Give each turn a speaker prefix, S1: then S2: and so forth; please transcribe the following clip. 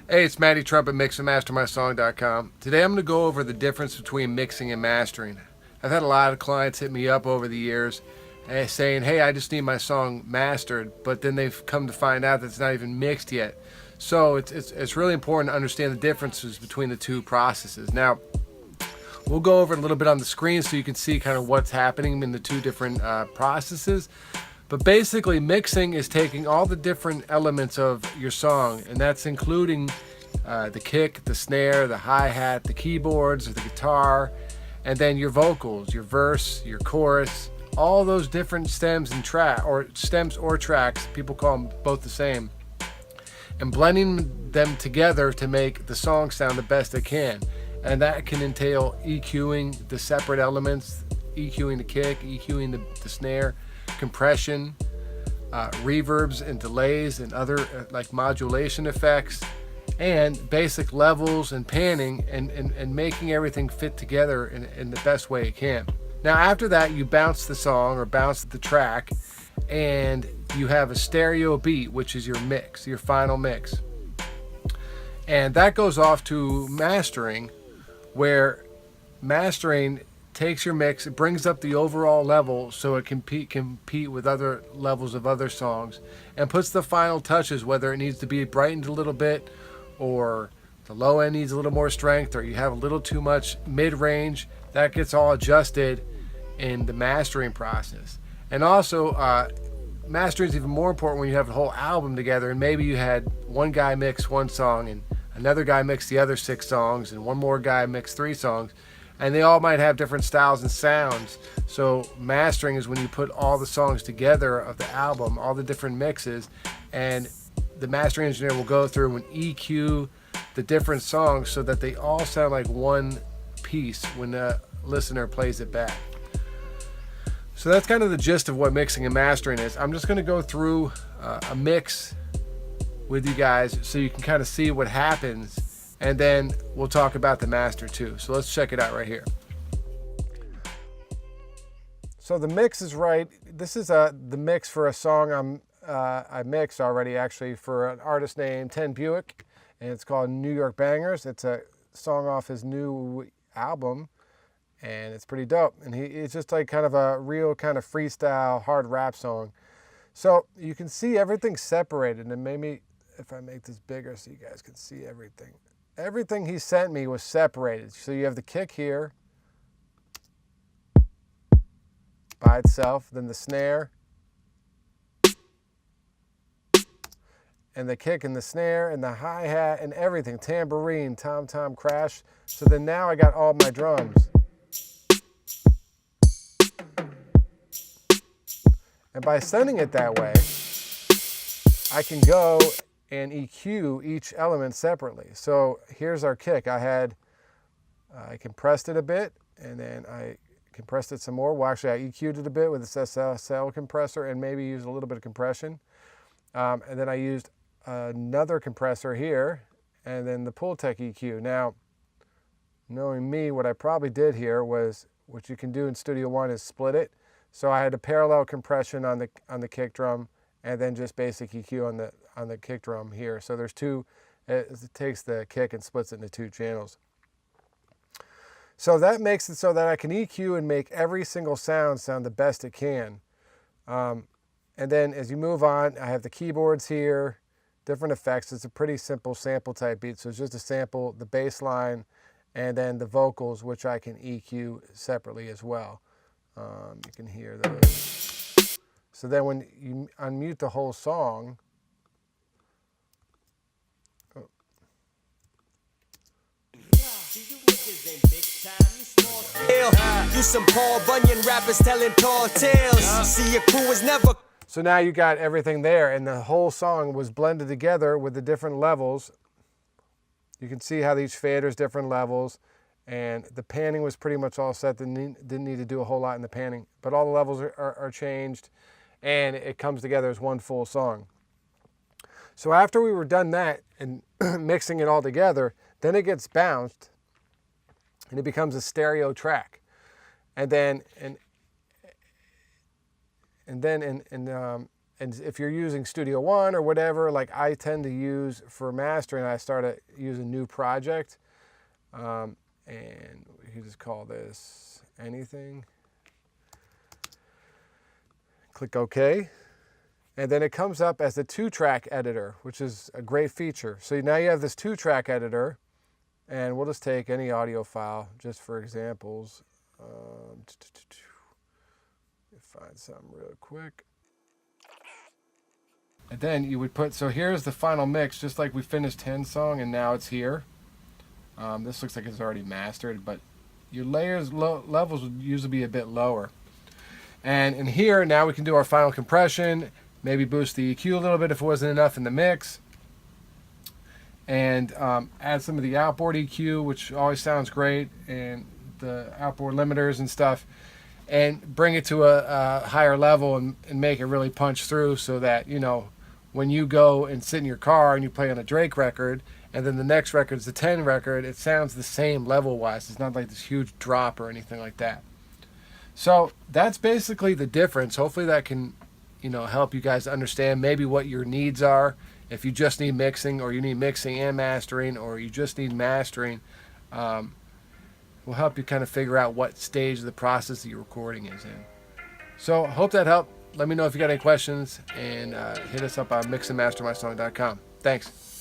S1: Hey, it's Matty Trump at mixandmastermysong.com. Today I'm going to go over the difference between mixing and mastering. I've had a lot of clients hit me up over the years saying, hey, I just need my song mastered, but then they've come to find out that it's not even mixed yet. So it's really important to understand the differences between the two processes. Now, we'll go over it a little bit on the screen so you can see kind of what's happening in the two different processes. But basically, mixing is taking all the different elements of your song, and that's including the kick, the snare, the hi-hat, the keyboards, the guitar, and then your vocals, your verse, your chorus, all those different stems or tracks, people call them both the same, and blending them together to make the song sound the best it can. And that can entail EQing the separate elements, EQing the kick, EQing the snare, compression, reverbs and delays and other like modulation effects, and basic levels and panning, and making everything fit together in the best way it can. Now after that, you bounce the song or bounce the track, and you have a stereo beat, which is your mix, your final mix. And that goes off to mastering, where mastering takes your mix, it brings up the overall level so it can compete with other levels of other songs, and puts the final touches, whether it needs to be brightened a little bit, or the low end needs a little more strength, or you have a little too much mid-range. That gets all adjusted in the mastering process. And also, mastering is even more important when you have the whole album together, and maybe you had one guy mix one song and another guy mix the other 6 songs, and one more guy mix 3 songs, and they all might have different styles and sounds. So mastering is when you put all the songs together of the album, all the different mixes, and the mastering engineer will go through and EQ the different songs so that they all sound like one piece when the listener plays it back. So that's kind of the gist of what mixing and mastering is. I'm just going to go through a mix with you guys so you can kind of see what happens, and then we'll talk about the master too. So let's check it out right here. So the mix is right. This is the mix for a song I mixed already, actually, for an artist named Ten Buick, and it's called New York Bangers. It's a song off his new album, and it's pretty dope. And it's just like kind of a real kind of freestyle hard rap song. So you can see everything separated, and maybe if I make this bigger so you guys can see everything. Everything he sent me was separated. So you have the kick here by itself, then the snare, and the kick and the snare and the hi-hat and everything, tambourine, tom-tom crash. So then now I got all my drums. And by sending it that way, I can go and EQ each element separately. So here's our kick. I compressed it a bit, and then I compressed it some more. Well, actually, I EQ'd it a bit with this SSL compressor, and maybe used a little bit of compression. And then I used another compressor here, and then the Pultec EQ. Now, knowing me, what I probably did here was, what you can do in Studio One is split it. So I had a parallel compression on the kick drum, and then just basic EQ on the kick drum here. So there's two. It takes the kick and splits it into 2 channels. So that makes it so that I can EQ and make every single sound the best it can. And then as you move on, I have the keyboards here, different effects. It's a pretty simple sample type beat. So it's just a sample, the bass line, and then the vocals, which I can EQ separately as well. You can hear those. So then when you unmute the whole song,
S2: You some Paul Bunyan rappers telling tall tales. See, your crew was never.
S1: So now you got everything there, and the whole song was blended together with the different levels. You can see how each fader's different levels, and the panning was pretty much all set. Didn't need to do a whole lot in the panning, but all the levels are changed, and it comes together as one full song. So after we were done that and mixing it all together, then it gets bounced, and it becomes a stereo track. And then And if you're using Studio One or whatever, like I tend to use for mastering, I start to use a new project. And we can just call this anything. Click OK. And then it comes up as the 2-track editor, which is a great feature. So now you have this 2-track editor, and we'll just take any audio file just for examples. Find something real quick. And then you would put, so here's the final mix, just like we finished 10 song and now it's here. This looks like it's already mastered, but your layers levels would usually be a bit lower. And in here, now we can do our final compression, maybe boost the EQ a little bit if it wasn't enough in the mix. And add some of the outboard EQ, which always sounds great, and the outboard limiters and stuff. And bring it to a higher level and make it really punch through so that, you know, when you go and sit in your car and you play on a Drake record, and then the next record's the 10 record, it sounds the same level-wise. It's not like this huge drop or anything like that. So that's basically the difference. Hopefully that can, you know, help you guys understand maybe what your needs are. If you just need mixing, or you need mixing and mastering, or you just need mastering, will help you kind of figure out what stage of the process that your recording is in. So hope that helped. Let me know if you got any questions, and hit us up on mixandmastermysong.com. Thanks.